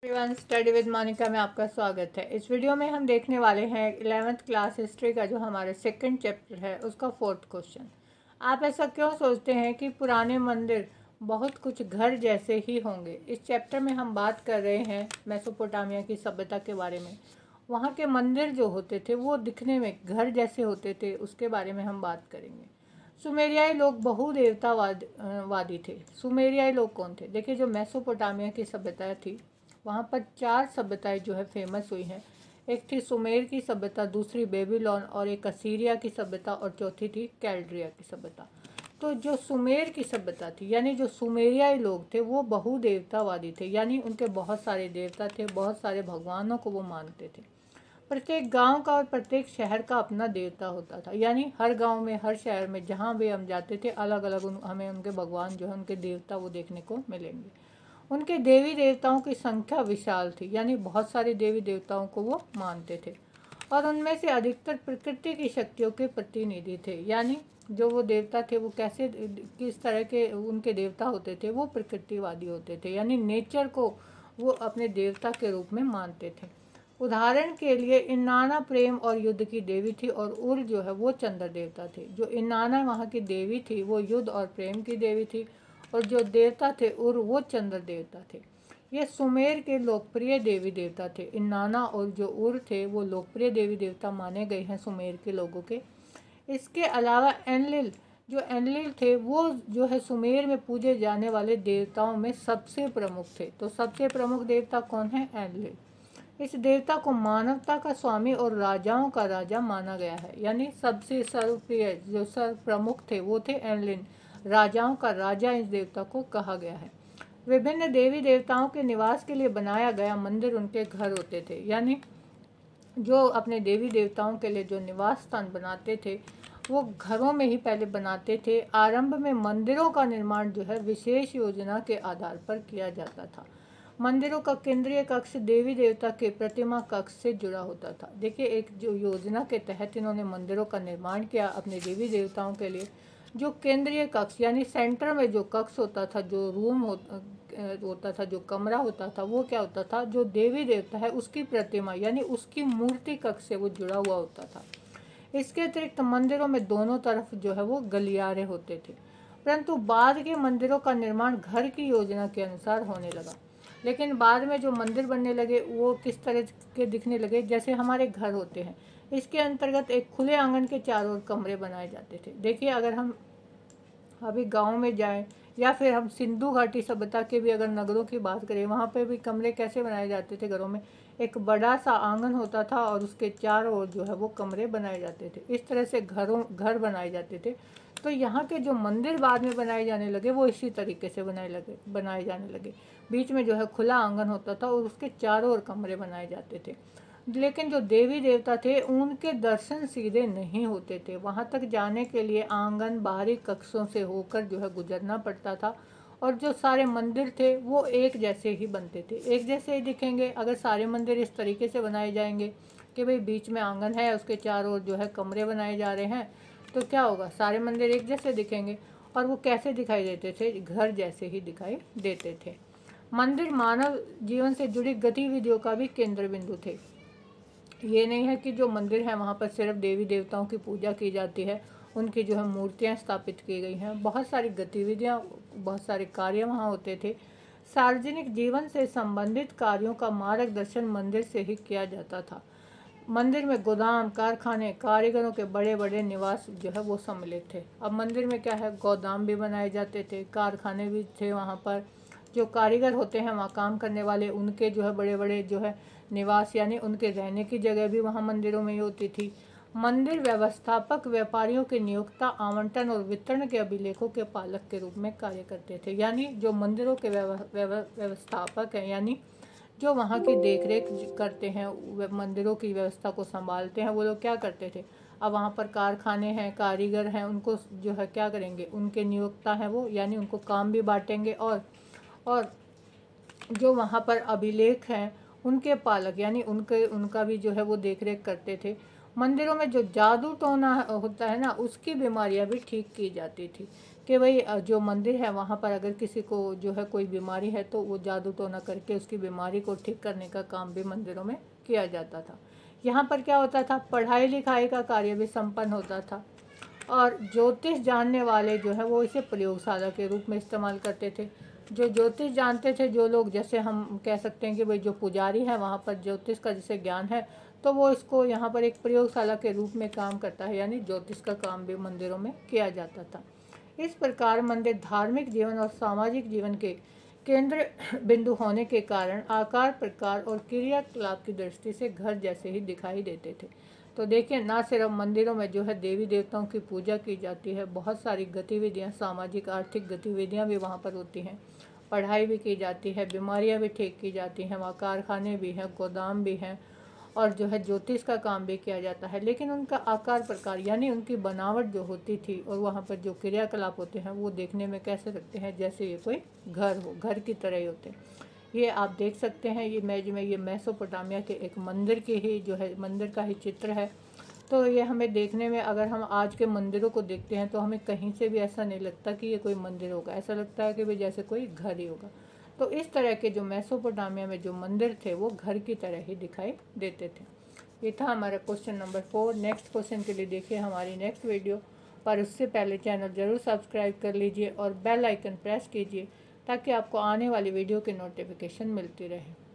Everyone, study with Monika में आपका स्वागत है। इस वीडियो में हम देखने वाले हैं 11th क्लास हिस्ट्री का जो हमारा सेकंड चैप्टर है उसका 4th क्वेश्चन। आप ऐसा क्यों सोचते हैं कि पुराने मंदिर बहुत कुछ घर जैसे ही होंगे? इस चैप्टर में हम बात कर रहे हैं मेसोपोटामिया की सभ्यता के बारे में। वहाँ के मंदिर जो होते थे वो दिखने में घर जैसे होते थे, उसके बारे में हम बात करेंगे। सुमेरियाई लोग बहुदेवतावादी थे। सुमेरियाई लोग कौन थे? देखिए, जो मेसोपोटामिया की सभ्यता थी वहाँ पर 4 सभ्यताएं जो है फेमस हुई हैं। एक थी सुमेर की सभ्यता, दूसरी बेबीलोन, और एक असीरिया की सभ्यता, और चौथी थी कैल्ड्रिया की सभ्यता। तो जो सुमेर की सभ्यता थी, यानी जो सुमेरियाई लोग थे, वो बहुदेवतावादी थे, यानी उनके बहुत सारे देवता थे, बहुत सारे भगवानों को वो मानते थे। प्रत्येक गांव का और प्रत्येक शहर का अपना देवता होता था, यानी हर गांव में, हर शहर में जहाँ भी हम जाते थे, अलग अलग हमें उनके भगवान जो है, उनके देवता वो देखने को मिलेंगे। उनके देवी देवताओं की संख्या विशाल थी, यानी बहुत सारे देवी देवताओं को वो मानते थे, और उनमें से अधिकतर प्रकृति की शक्तियों के प्रतिनिधि थे। यानी जो वो देवता थे वो कैसे, किस तरह के उनके देवता होते थे, वो प्रकृतिवादी होते थे, यानी नेचर को वो अपने देवता के रूप में मानते थे। उदाहरण के लिए इन्नाना प्रेम और युद्ध की देवी थी, और उर जो है वो चंद्र देवता थे। जो इन्नाना वहाँ की देवी थी वो युद्ध और प्रेम की देवी थी, और जो देवता थे उर, वो चंद्र देवता थे। ये सुमेर के लोकप्रिय देवी देवता थे। इन्नाना और जो उर थे वो लोकप्रिय देवी देवता माने गए हैं सुमेर के लोगों के। इसके अलावा एनलिल, जो एनलिल थे वो जो है सुमेर में पूजे जाने वाले देवताओं में सबसे प्रमुख थे। तो सबसे प्रमुख देवता कौन है? एनलिल। इस देवता को मानवता का स्वामी और राजाओं का राजा माना गया है, यानी सबसे सर्वप्रिय जो सर्व प्रमुख थे वो थे एनलिल। राजाओं का राजा इस देवता को कहा गया है। विभिन्न देवी देवताओं के निवास के लिए बनाया गया मंदिर उनके घर होते थे, यानी जो अपने देवी देवताओं के लिए जो निवास स्थान बनाते थे वो घरों में ही पहले बनाते थे। आरंभ में मंदिरों का निर्माण जो है विशेष योजना के आधार पर किया जाता था। मंदिरों का केंद्रीय कक्ष देवी देवता के प्रतिमा कक्ष से जुड़ा होता था। देखिए, एक जो योजना के तहत इन्होंने मंदिरों का निर्माण किया अपने देवी देवताओं के लिए। जो केंद्रीय कक्ष यानी सेंटर में जो कक्ष होता था, जो रूम होता था, जो कमरा होता था, वो क्या होता था? जो देवी देवता है उसकी प्रतिमा यानी उसकी मूर्ति कक्ष से वो जुड़ा हुआ होता था। इसके अतिरिक्त मंदिरों में दोनों तरफ जो है वो गलियारे होते थे। परंतु बाद के मंदिरों का निर्माण घर की योजना के अनुसार होने लगा। लेकिन बाद में जो मंदिर बनने लगे वो किस तरह के दिखने लगे? जैसे हमारे घर होते हैं, इसके अंतर्गत एक खुले आंगन के चारों ओर कमरे बनाए जाते थे। देखिए, अगर हम अभी गांव में जाएं या फिर हम सिंधु घाटी सभ्यता के भी अगर नगरों की बात करें, वहाँ पे भी कमरे कैसे बनाए जाते थे? घरों में एक बड़ा सा आंगन होता था और उसके चारों ओर जो है वो कमरे बनाए जाते थे। इस तरह से घर बनाए जाते थे। तो यहाँ के जो मंदिर बाद में बनाए जाने लगे वो इसी तरीके से बनाए जाने लगे। बीच में जो है खुला आंगन होता था और उसके चारों ओर कमरे बनाए जाते थे। लेकिन जो देवी देवता थे उनके दर्शन सीधे नहीं होते थे। वहाँ तक जाने के लिए आंगन बाहरी कक्षों से होकर जो है गुजरना पड़ता था, और जो सारे मंदिर थे वो एक जैसे ही बनते थे, एक जैसे ही दिखेंगे। अगर सारे मंदिर इस तरीके से बनाए जाएंगे कि भाई बीच में आंगन है, उसके चारों ओर जो है कमरे बनाए जा रहे हैं, तो क्या होगा? सारे मंदिर एक जैसे दिखेंगे। और वो कैसे दिखाई देते थे? घर जैसे ही दिखाई देते थे। मंदिर मानव जीवन से जुड़ी गतिविधियों का भी केंद्र बिंदु थे। ये नहीं है कि जो मंदिर है वहाँ पर सिर्फ देवी देवताओं की पूजा की जाती है, उनकी जो है मूर्तियाँ स्थापित की गई हैं। बहुत सारी गतिविधियाँ, बहुत सारे कार्य वहाँ होते थे। सार्वजनिक जीवन से संबंधित कार्यों का मार्गदर्शन मंदिर से ही किया जाता था। मंदिर में गोदाम, कारखाने, कारीगरों के बड़े बड़े निवास जो है वो सम्मिलित थे। अब मंदिर में क्या है? गोदाम भी बनाए जाते थे, कारखाने भी थे। वहाँ पर जो कारीगर होते हैं, वहाँ काम करने वाले, उनके जो है बड़े बड़े जो है निवास यानी उनके रहने की जगह भी वहाँ मंदिरों में ही होती थी। मंदिर व्यवस्थापक व्यापारियों की नियोक्ता, आवंटन और वितरण के अभिलेखों के पालक के रूप में कार्य करते थे। यानी जो मंदिरों के व्यवस्थापक हैं, यानी जो वहाँ की देखरेख करते हैं, मंदिरों की व्यवस्था को संभालते हैं, वो लोग क्या करते थे? अब वहाँ पर कारखाने हैं, कारीगर हैं, उनको जो है क्या करेंगे? उनके नियोक्ता हैं वो, यानी उनको काम भी बांटेंगे, और जो वहाँ पर अभिलेख हैं उनके पालक यानी उनका भी जो है वो देखरेख करते थे। मंदिरों में जो जादू टोना होता है ना, उसकी बीमारियाँ भी ठीक की जाती थी। कि भाई जो मंदिर है वहाँ पर अगर किसी को जो है कोई बीमारी है तो वो जादू टोना करके उसकी बीमारी को ठीक करने का काम भी मंदिरों में किया जाता था। यहाँ पर क्या होता था, पढ़ाई लिखाई का कार्य भी संपन्न होता था और ज्योतिष जानने वाले जो है वो इसे प्रयोगशाला के रूप में इस्तेमाल करते थे। जो ज्योतिष जानते थे जो लोग, जैसे हम कह सकते हैं कि भाई जो पुजारी है वहाँ पर ज्योतिष का जैसे ज्ञान है, तो वो इसको यहाँ पर एक प्रयोगशाला के रूप में काम करता है, यानी ज्योतिष का काम भी मंदिरों में किया जाता था। इस प्रकार मंदिर धार्मिक जीवन और सामाजिक जीवन के केंद्र बिंदु होने के कारण आकार, प्रकार और क्रियाकलाप की दृष्टि से घर जैसे ही दिखाई देते थे। तो देखिए, ना सिर्फ मंदिरों में जो है देवी देवताओं की पूजा की जाती है, बहुत सारी गतिविधियां, सामाजिक आर्थिक गतिविधियां भी वहाँ पर होती हैं, पढ़ाई भी की जाती है, बीमारियां भी ठीक की जाती हैं, वहाँ कारखाने भी हैं, गोदाम भी हैं और जो है ज्योतिष का काम भी किया जाता है। लेकिन उनका आकार प्रकार यानी उनकी बनावट जो होती थी और वहाँ पर जो क्रियाकलाप होते हैं वो देखने में कैसे लगते हैं, जैसे ये कोई घर हो, घर की तरह ही होते हैं। ये आप देख सकते हैं, ये इमेज में ये मेसोपोटामिया के एक मंदिर की ही जो है मंदिर का ही चित्र है। तो ये हमें देखने में, अगर हम आज के मंदिरों को देखते हैं तो हमें कहीं से भी ऐसा नहीं लगता कि ये कोई मंदिर होगा, ऐसा लगता है कि भाई जैसे कोई घर ही होगा। तो इस तरह के जो मेसोपोटामिया में जो मंदिर थे वो घर की तरह ही दिखाई देते थे। ये था हमारा क्वेश्चन नंबर 4। नेक्स्ट क्वेश्चन के लिए देखिए हमारी नेक्स्ट वीडियो, पर उससे पहले चैनल ज़रूर सब्सक्राइब कर लीजिए और बेल आइकन प्रेस कीजिए ताकि आपको आने वाली वीडियो की नोटिफिकेशन मिलती रहे।